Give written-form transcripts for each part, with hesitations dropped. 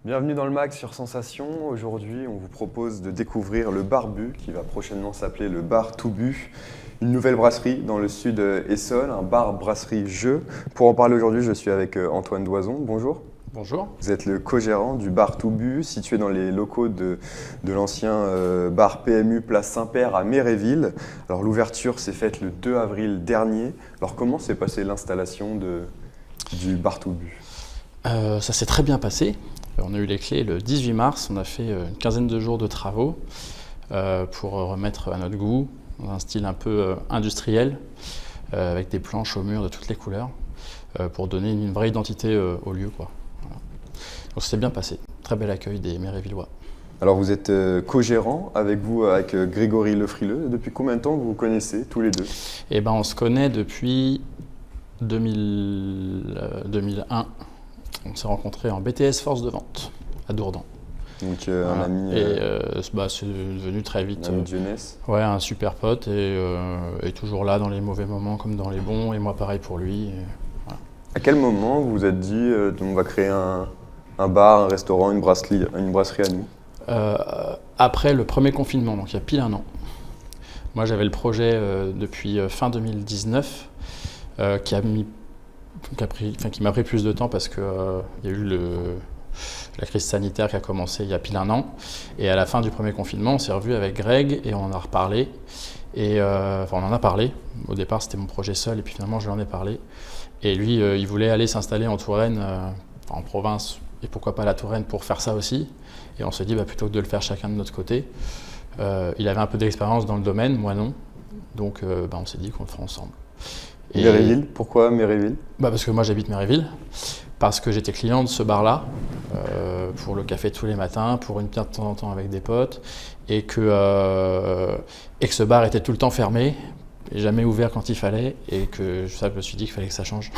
Bienvenue dans le MAG sur Sensation. Aujourd'hui, on vous propose de découvrir le Barbu, qui va prochainement s'appeler le Bar Toubu, une nouvelle brasserie dans le sud Essonne, un bar-brasserie jeu. Pour en parler aujourd'hui, je suis avec Antoine Doison. Bonjour. Bonjour. Vous êtes le co-gérant du Bar Toubu, situé dans les locaux de l'ancien bar PMU Place Saint-Père à Méréville. Alors l'ouverture s'est faite le 2 avril dernier. Alors comment s'est passée l'installation du Bar Toubu ? Ça s'est très bien passé. On a eu les clés le 18 mars. On a fait une quinzaine de jours de travaux pour remettre à notre goût, dans un style un peu industriel, avec des planches au mur de toutes les couleurs, pour donner une vraie identité au lieu, quoi. Voilà. Donc ça s'est bien passé. Très bel accueil des Mérévillois. Alors vous êtes co-gérant avec Grégory Lefrileux. Depuis combien de temps vous vous connaissez tous les deux ? Eh ben, on se connaît depuis 2001. On s'est rencontrés en BTS Force de Vente à Dourdan. Donc Voilà. un ami, C'est devenu très vite un ami de jeunesse. ouais, un super pote et toujours là dans les mauvais moments comme dans les bons, et moi pareil pour lui. Voilà. À quel moment vous vous êtes dit on va créer un bar, un restaurant, une brasserie à nous ? Après le premier confinement, donc il y a pile un an, moi j'avais le projet depuis fin 2019 qui m'a pris plus de temps parce qu'il y a eu la crise sanitaire qui a commencé il y a pile un an. Et à la fin du premier confinement, on s'est revu avec Greg et on en a reparlé. On en a parlé. Au départ, c'était mon projet seul et puis finalement, je lui en ai parlé. Et lui, il voulait aller s'installer en Touraine, en province, et pourquoi pas la Touraine pour faire ça aussi. Et on s'est dit, plutôt que de le faire chacun de notre côté, il avait un peu d'expérience dans le domaine, moi non. Donc, on s'est dit qu'on le ferait ensemble. Méréville, pourquoi Méréville ? Parce que moi j'habite Méréville, parce que j'étais client de ce bar-là, pour le café tous les matins, pour une bière de temps en temps avec des potes, et que ce bar était tout le temps fermé, et jamais ouvert quand il fallait, et que je me suis dit qu'il fallait que ça change,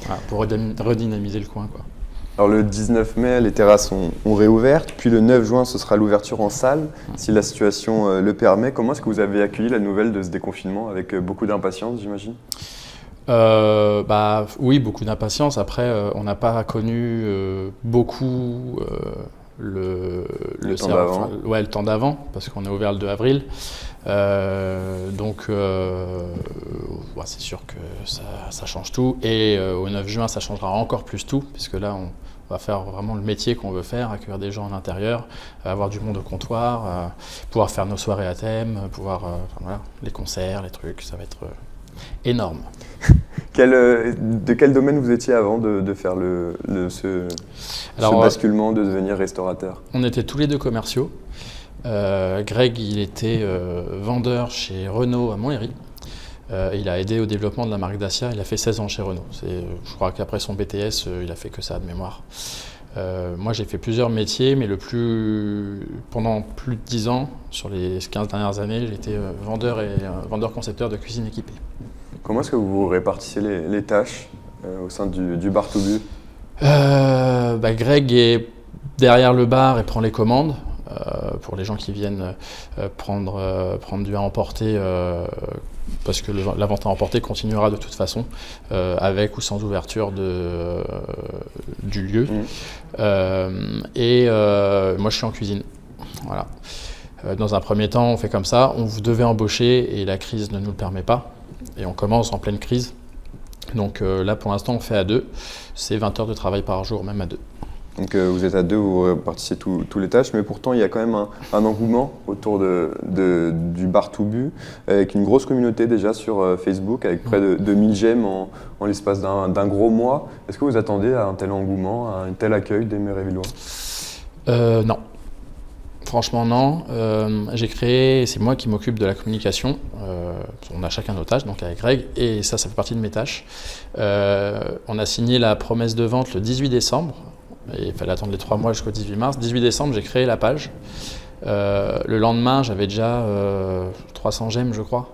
voilà, pour redynamiser le coin, quoi. Alors le 19 mai, les terrasses ont réouvert, puis le 9 juin, ce sera l'ouverture en salle, si la situation le permet. Comment est-ce que vous avez accueilli la nouvelle de ce déconfinement ? Avec beaucoup d'impatience, j'imagine ? Oui, beaucoup d'impatience. Après, on n'a pas connu beaucoup le temps d'avant. Le temps d'avant, parce qu'on a ouvert le 2 avril. C'est sûr que ça change tout. Et au 9 juin, ça changera encore plus tout, puisque là, on va faire vraiment le métier qu'on veut faire, accueillir des gens à l'intérieur, avoir du monde au comptoir, pouvoir faire nos soirées à thème, les concerts, les trucs, ça va être énorme. De quel domaine vous étiez avant de faire ce basculement de devenir restaurateur ? On était tous les deux commerciaux. Greg, il était vendeur chez Renault à Montlhéry. Il a aidé au développement de la marque Dacia. Il a fait 16 ans chez Renault. Je crois qu'après son BTS, il a fait que ça de mémoire. Moi, j'ai fait plusieurs métiers, mais pendant plus de 10 ans, sur les 15 dernières années, j'étais vendeur-concepteur de cuisine équipée. Comment est-ce que vous répartissez les tâches au sein du Bar Toubu ? Greg est derrière le bar et prend les commandes pour les gens qui viennent prendre du à emporter, parce que la vente à emporter continuera de toute façon, avec ou sans ouverture du lieu. Moi, je suis en cuisine. Voilà. Dans un premier temps, on fait comme ça. On devait embaucher et la crise ne nous le permet pas. Et on commence en pleine crise. Donc là, pour l'instant, on fait à deux. C'est 20 heures de travail par jour, même à deux. Donc vous êtes à deux, vous répartissez tous les tâches, mais pourtant il y a quand même un engouement autour du Bar Toubu, avec une grosse communauté déjà sur Facebook, avec près de 1000 j'aime en l'espace d'un gros mois. Est-ce que vous attendez à un tel engouement, à un tel accueil des Mérévillois ? Non. Franchement, non. C'est moi qui m'occupe de la communication. On a chacun nos tâches, donc avec Greg, et ça fait partie de mes tâches. On a signé la promesse de vente le 18 décembre. Et il fallait attendre les 3 mois jusqu'au 18 mars. 18 décembre, j'ai créé la page. Le lendemain, j'avais déjà 300 j'aime, je crois,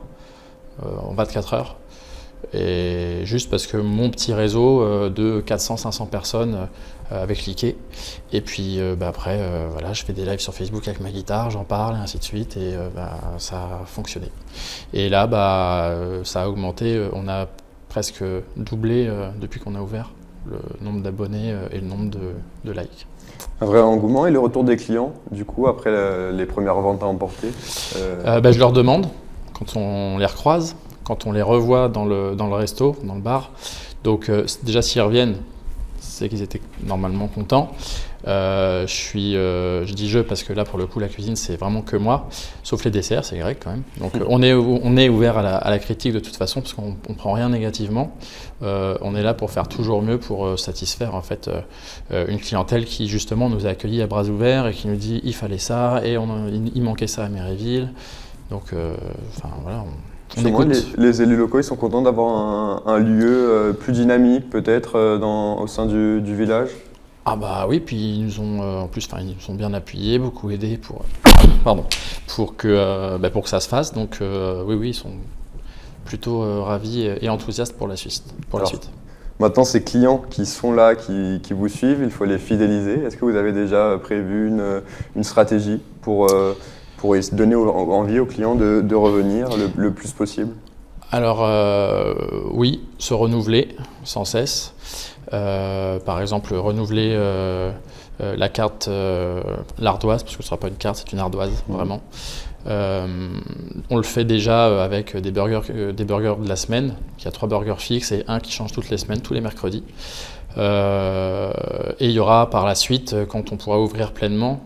en 24 heures. Et juste parce que mon petit réseau de 400-500 personnes avait cliqué. Et puis après, je fais des lives sur Facebook avec ma guitare, j'en parle et ainsi de suite. Et ça a fonctionné. Et là, ça a augmenté. On a presque doublé depuis qu'on a ouvert. le nombre d'abonnés et le nombre de likes. Un vrai engouement et le retour des clients, du coup, après les premières ventes à emporter Je leur demande, quand on les recroise, quand on les revoit dans le resto, dans le bar. Donc déjà, s'ils reviennent, c'est qu'ils étaient normalement contents. Je dis je parce que là, pour le coup, la cuisine, c'est vraiment que moi, sauf les desserts, c'est Greg quand même. Donc on est ouvert à la critique de toute façon, parce qu'on ne prend rien négativement. On est là pour faire toujours mieux, pour satisfaire en fait une clientèle qui justement nous a accueillis à bras ouverts et qui nous dit il fallait ça et il manquait ça à Méréville. Donc voilà. Les élus locaux, ils sont contents d'avoir un lieu plus dynamique peut-être au sein du village. Ah bah oui, puis ils nous ont en plus, ils nous ont bien appuyés, beaucoup aidés pour que ça se fasse. Donc oui, ils sont plutôt ravis et enthousiastes pour la suite. Maintenant, ces clients qui sont là, qui vous suivent, il faut les fidéliser. Est-ce que vous avez déjà prévu une stratégie pour donner envie aux clients de revenir le plus possible? Alors oui, se renouveler sans cesse. Par exemple, renouveler la carte, l'ardoise, parce que ce ne sera pas une carte, c'est une ardoise, vraiment. On le fait déjà avec des burgers de la semaine. Il y a 3 burgers fixes et un qui change toutes les semaines, tous les mercredis. Et il y aura par la suite, quand on pourra ouvrir pleinement,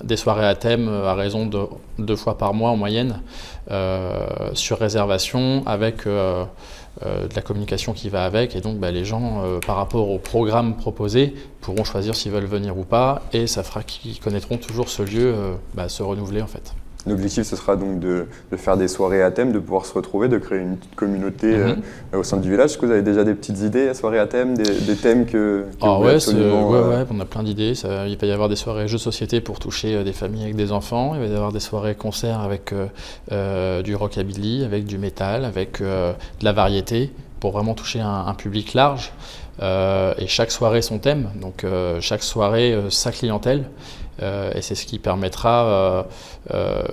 des soirées à thème à raison de 2 fois par mois en moyenne, sur réservation, avec de la communication qui va avec. Et donc les gens, par rapport au programme proposé, pourront choisir s'ils veulent venir ou pas, et ça fera qu'ils connaîtront toujours ce lieu se renouveler en fait. L'objectif, ce sera donc de faire des soirées à thème, de pouvoir se retrouver, de créer une petite communauté au sein du village. Est-ce que vous avez déjà des petites idées à soirées à thème, des thèmes que vous voulez absolument... Ouais, on a plein d'idées. Il va y avoir des soirées jeux de société pour toucher des familles avec des enfants. Il va y avoir des soirées concerts avec du rockabilly, avec du métal, avec de la variété, pour vraiment toucher un public large. Et chaque soirée son thème, donc chaque soirée sa clientèle. Et c'est ce qui permettra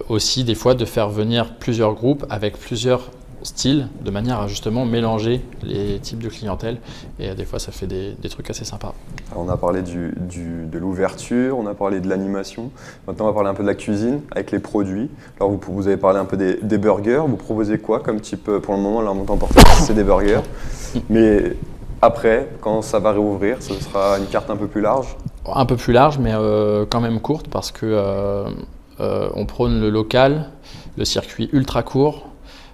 aussi des fois de faire venir plusieurs groupes avec plusieurs styles, de manière à justement mélanger les types de clientèle, et des fois ça fait des trucs assez sympas. Alors on a parlé de l'ouverture, on a parlé de l'animation, maintenant on va parler un peu de la cuisine avec les produits. Alors vous avez parlé un peu des burgers, vous proposez quoi comme type, pour le moment, là on emporter c'est des burgers, mais après, quand ça va réouvrir, ce sera une carte un peu plus large? Un peu plus large, mais quand même courte, parce que on prône le local, le circuit ultra court.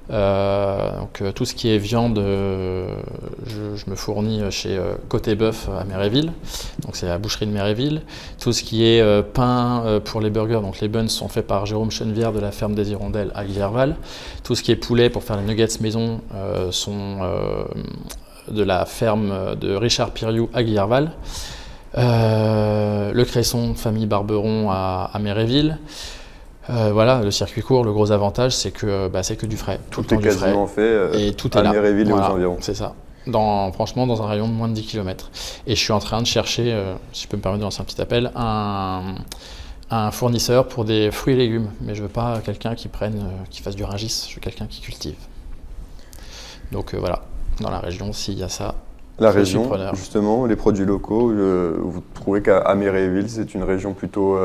Donc tout ce qui est viande, je me fournis chez Côté Bœuf à Méréville, donc c'est la boucherie de Méréville. Tout ce qui est pain pour les burgers, donc les buns sont faits par Jérôme Chenevière de la ferme des Hirondelles à Guillerval. Tout ce qui est poulet pour faire les nuggets maison sont de la ferme de Richard Piriou à Guillerval. Le cresson famille Barberon à Méréville. Voilà, le circuit court, le gros avantage, c'est que du frais. Tout le temps du frais. Quasiment fait et tout est à là. Méréville et aux environs. C'est ça. Franchement, dans un rayon de moins de 10 km. Et je suis en train de chercher, si je peux me permettre de lancer un petit appel, un fournisseur pour des fruits et légumes. Mais je veux pas quelqu'un qui fasse du ringis, je veux quelqu'un qui cultive. Donc voilà, dans la région, s'il y a ça. La région, justement, les produits locaux, vous trouvez qu'à Méréville, c'est une région plutôt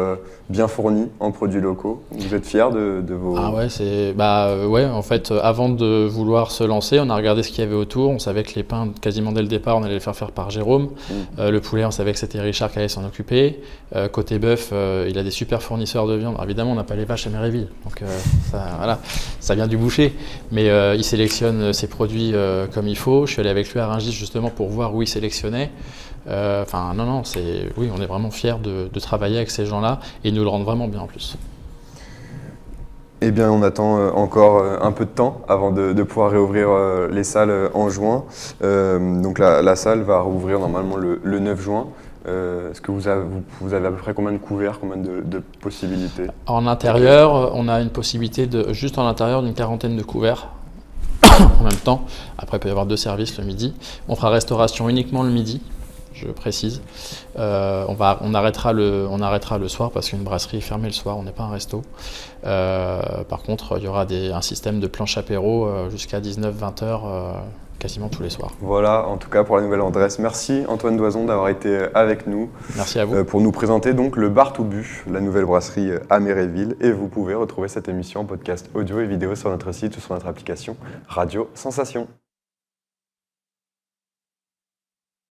bien fournie en produits locaux. Vous êtes fiers de vos... Ah ouais, en fait, avant de vouloir se lancer, on a regardé ce qu'il y avait autour. On savait que les pains, quasiment dès le départ, on allait les faire par Jérôme. Le poulet, on savait que c'était Richard qui allait s'en occuper. Côté bœuf, il a des super fournisseurs de viande. Alors, évidemment, on n'a pas les vaches à Méréville, donc ça vient du boucher. Mais il sélectionne ses produits comme il faut. Je suis allé avec lui à Rungis justement pour voir où il sélectionnait. On est vraiment fiers de travailler avec ces gens-là, et ils nous le rendent vraiment bien en plus. Eh bien, on attend encore un peu de temps avant de pouvoir réouvrir les salles en juin. Donc la salle va rouvrir normalement le 9 juin. Est-ce que vous avez à peu près combien de couverts, combien de possibilités? En intérieur, on a une possibilité juste en intérieur d'une 40aine de couverts en même temps. Après, il peut y avoir 2 services le midi. On fera restauration uniquement le midi, je précise. On arrêtera le soir parce qu'une brasserie est fermée le soir, on n'est pas un resto. Par contre, il y aura un système de planche apéro jusqu'à 19-20 heures quasiment tous les soirs. Voilà, en tout cas pour la nouvelle adresse. Merci Antoine Doison d'avoir été avec nous. Merci à vous. Pour nous présenter donc le Bar to Bu, la nouvelle brasserie à Méréville. Et vous pouvez retrouver cette émission en podcast audio et vidéo sur notre site ou sur notre application Radio Sensation.